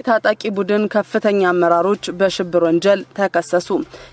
ታጣቂ ቡድን ከፍተኛ አመራሮች በሽብር ወንጀል ተከሰሱ።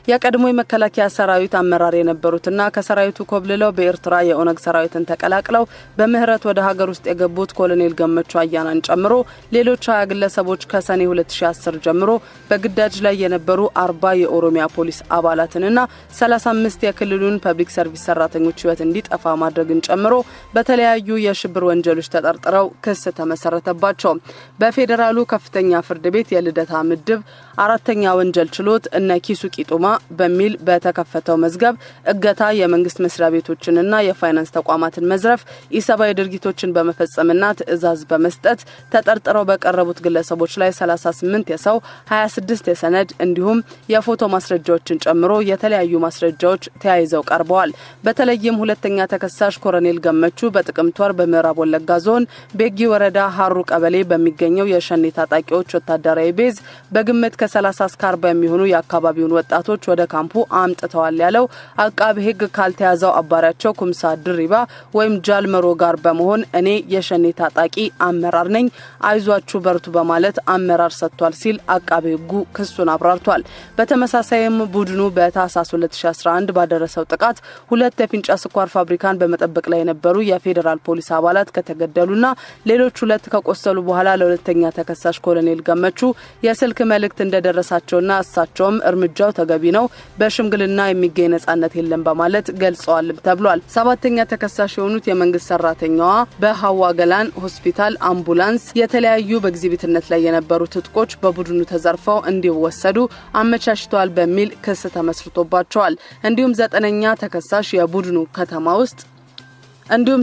የቀድሞ የመከላከያ ሰራዊት አመራር የነበሩትና ከሰራዊቱ ኮብልለው በኤርትራ የኦነግ ሰራዊትን ተቀላቅለው በምህረት ወደ ሀገር ውስጥ የገቡት ኮሎነል ገመቹ አያናን ጨምሮ ሌሎች 20 ግለሰቦች ከሰኔ 2010 ጀምሮ በግዳጅ ላይ የነበሩ 40 የኦሮሚያ ፖሊስ አባላትንና 35 የክልሉን ፐብሊክ ሰርቪስ ሰራተኞች ህይወት እንዲጠፋ ማድረግን ጨምሮ በተለያዩ የሽብር ወንጀሎች ተጠርጥረው ክስ ተመሰረተባቸው። በፌደራሉ ከፍተኛ ፍርድ ቤት የልደታ ምድብ አራተኛ ወንጀል ችሎት እነ ኪሱ ቂጡማ በሚል በተከፈተው መዝገብ እገታ፣ የመንግስት መስሪያ ቤቶችንና የፋይናንስ ተቋማትን መዝረፍ፣ ኢሰባዊ ድርጊቶችን በመፈጸምና ትዕዛዝ በመስጠት ተጠርጥረው በቀረቡት ግለሰቦች ላይ 38 የሰው 26 የሰነድ እንዲሁም የፎቶ ማስረጃዎችን ጨምሮ የተለያዩ ማስረጃዎች ተያይዘው ቀርበዋል። በተለይም ሁለተኛ ተከሳሽ ኮሎነል ገመቹ በጥቅምት ወር በምዕራብ ወለጋ ዞን ቤጊ ወረዳ ሀሩ ቀበሌ በሚገኘው የሸኔ ታጣቂዎች ወታደራዊ ቤዝ በግምት ከ30 እስከ 40 የሚሆኑ የአካባቢውን ወጣቶች ወደ ካምፑ አምጥተዋል ያለው አቃቤ ሕግ ካልተያዘው አባራቸው ኩምሳ ድሪባ ወይም ጃልመሮ ጋር በመሆን እኔ የሸኔ ታጣቂ አመራር ነኝ፣ አይዟችሁ በርቱ በማለት አመራር ሰጥቷል ሲል አቃቤ ሕጉ ክሱን አብራርቷል። በተመሳሳይም ቡድኑ በታህሳስ 2011 ባደረሰው ጥቃት 2 የፊንጫ ስኳር ፋብሪካን በመጠበቅ ላይ የነበሩ የፌደራል ፖሊስ አባላት ከተገደሉና ሌሎች 2 ከቆሰሉ በኋላ ለሁለተኛ ተከሳሽ ኮሎነል ገመቹ የስልክ መልእክት እንደደረሳቸውና እሳቸውም እርምጃው ተገቢ ነው፣ በሽምግልና የሚገኝ ነጻነት የለም በማለት ገልጸዋል ተብሏል። 7ኛ ተከሳሽ የሆኑት የመንግስት ሰራተኛዋ በሐዋ ገላን ሆስፒታል አምቡላንስ የተለያዩ በግዚቢትነት ላይ የነበሩ ትጥቆች በቡድኑ ተዘርፈው እንዲወሰዱ አመቻችተዋል በሚል ክስ ተመስርቶባቸዋል። እንዲሁም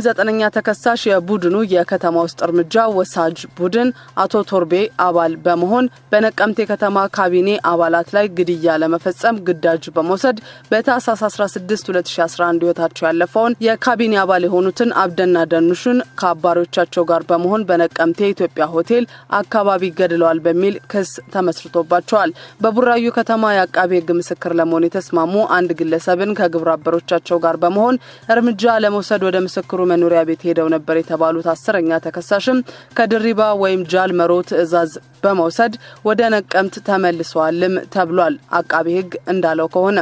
9ኛ ተከሳሽ የቡድኑ የከተማ ውስጥ እርምጃ ወሳጅ ቡድን አቶ ቶርቤ አባል በመሆን በነቀምቴ ከተማ ካቢኔ አባላት ላይ ግድያ ለመፈጸም ግዳጅ በመውሰድ በታህሳስ 16 2011 ህይወታቸው ያለፈውን የካቢኔ አባል የሆኑትን አብደና ደኑሽን ከአባሪዎቻቸው ጋር በመሆን በነቀምቴ ኢትዮጵያ ሆቴል አካባቢ ገድለዋል በሚል ክስ ተመስርቶባቸዋል። በቡራዩ ከተማ የአቃቤ ሕግ ምስክር ለመሆን የተስማሙ አንድ ግለሰብን ከግብረ አበሮቻቸው ጋር በመሆን እርምጃ ለመውሰድ ወደ ምስክሩ መኖሪያ ቤት ሄደው ነበር የተባሉት 10ኛ ተከሳሽም ከድሪባ ወይም ጃልመሮ ትዕዛዝ በመውሰድ ወደ ነቀምት ተመልሰዋልም ተብሏል። አቃቤ ሕግ እንዳለው ከሆነ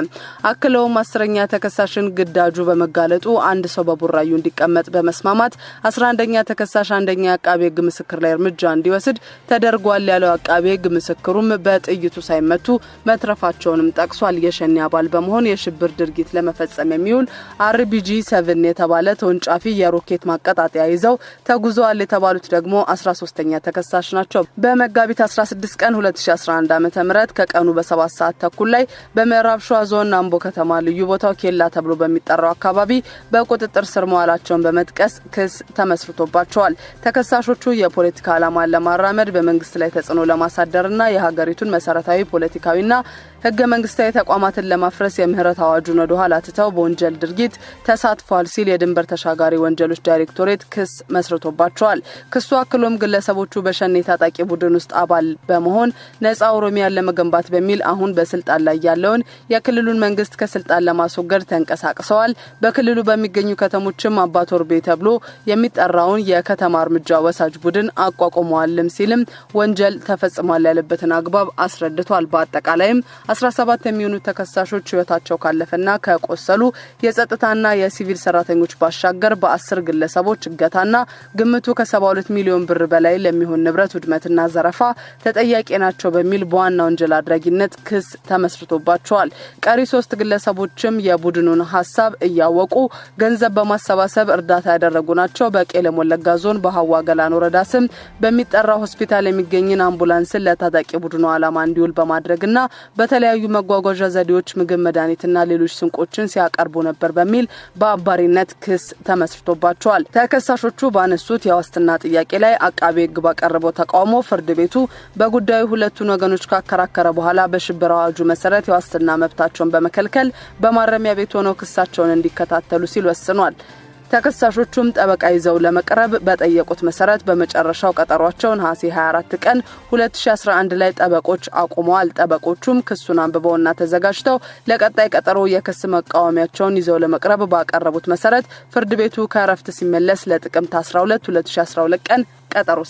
አክለውም 10ኛ ተከሳሽን ግዳጁ በመጋለጡ አንድ ሰው በቡራዩ እንዲቀመጥ በመስማማት 11ኛ ተከሳሽ አንደኛ አቃቤ ሕግ ምስክር ላይ እርምጃ እንዲወስድ ተደርጓል ያለው አቃቤ ሕግ ምስክሩም በጥይቱ ሳይመቱ መትረፋቸውንም ጠቅሷል። የሸኔ አባል በመሆን የሽብር ድርጊት ለመፈጸም የሚውል አርቢጂ 7 የተባለ ጫፊ የሮኬት ማቀጣጣያ ይዘው ተጉዘዋል የተባሉት ደግሞ 13ኛ ተከሳሽ ናቸው። በመጋቢት 16 ቀን 2011 ዓ.ም ከቀኑ በ7 ሰዓት ተኩል ላይ በምዕራብ ሸዋ ዞን አምቦ ከተማ ልዩ ቦታው ኬላ ተብሎ በሚጠራው አካባቢ በቁጥጥር ስር መዋላቸውን በመጥቀስ ክስ ተመስርቶባቸዋል። ተከሳሾቹ የፖለቲካ ዓላማን ለማራመድ በመንግስት ላይ ተጽዕኖ ለማሳደርና የሀገሪቱን መሰረታዊ ፖለቲካዊና ህገ መንግስታዊ ተቋማትን ለማፍረስ የምህረት አዋጁን ወደ ኋላ ትተው በወንጀል ድርጊት ተሳትፈዋል ሲል የድንበር ተሻጋሪ ወንጀሎች ዳይሬክቶሬት ክስ መስርቶባቸዋል። ክሱ አክሎም ግለሰቦቹ በሸኔ ታጣቂ ቡድን ውስጥ አባል በመሆን ነጻ ኦሮሚያን ለመገንባት በሚል አሁን በስልጣን ላይ ያለውን የክልሉን መንግስት ከስልጣን ለማስወገድ ተንቀሳቅሰዋል። በክልሉ በሚገኙ ከተሞችም አባቶርቤ ተብሎ የሚጠራውን የከተማ እርምጃ ወሳጅ ቡድን አቋቁመዋልም ሲልም ወንጀል ተፈጽሟል ያለበትን አግባብ አስረድቷል። በአጠቃላይም 17 የሚሆኑ ተከሳሾች ህይወታቸው ካለፈና ከቆሰሉ የጸጥታና የሲቪል ሰራተኞች ባሻገር በ10 ግለሰቦች እገታና ግምቱ ከ72 ሚሊዮን ብር በላይ ለሚሆን ንብረት ውድመትና ዘረፋ ተጠያቂ ናቸው በሚል በዋና ወንጀል አድራጊነት ክስ ተመስርቶባቸዋል። ቀሪ 3 ግለሰቦችም የቡድኑን ሐሳብ እያወቁ ገንዘብ በማሰባሰብ እርዳታ ያደረጉ ናቸው። በቄለም ወለጋ ዞን በሐዋ ገላን ወረዳ ስም በሚጠራ ሆስፒታል የሚገኝን አምቡላንስን ለታጣቂ ቡድኑ ዓላማ እንዲውል በማድረግና በተለያዩ መጓጓዣ ዘዴዎች ምግብ፣ መድኃኒትና ሌሎች ስንቆችን ሲያቀርቡ ነበር በሚል በአባሪነት ክስ ተመስርቶባቸዋል። ተከሳሾቹ ባነሱት የዋስትና ጥያቄ ላይ አቃቤ ሕግ ባቀረበው ተቃውሞ ፍርድ ቤቱ በጉዳዩ ሁለቱን ወገኖች ካከራከረ በኋላ በሽብር አዋጁ መሰረት የዋስትና መብታቸውን በመከልከል በማረሚያ ቤት ሆነው ክሳቸውን እንዲከታተሉ ሲል ወስኗል። ተከሳሾቹም ጠበቃ ይዘው ለመቅረብ በጠየቁት መሰረት በመጨረሻው ቀጠሯቸው ነሐሴ 24 ቀን 2011 ላይ ጠበቆች አቁመዋል። ጠበቆቹም ክሱን አንብበውና ተዘጋጅተው ለቀጣይ ቀጠሮ የክስ መቃወሚያቸውን ይዘው ለመቅረብ ባቀረቡት መሰረት ፍርድ ቤቱ ከረፍት ሲመለስ ለጥቅምት 12 2012 ቀን ቀጠሮ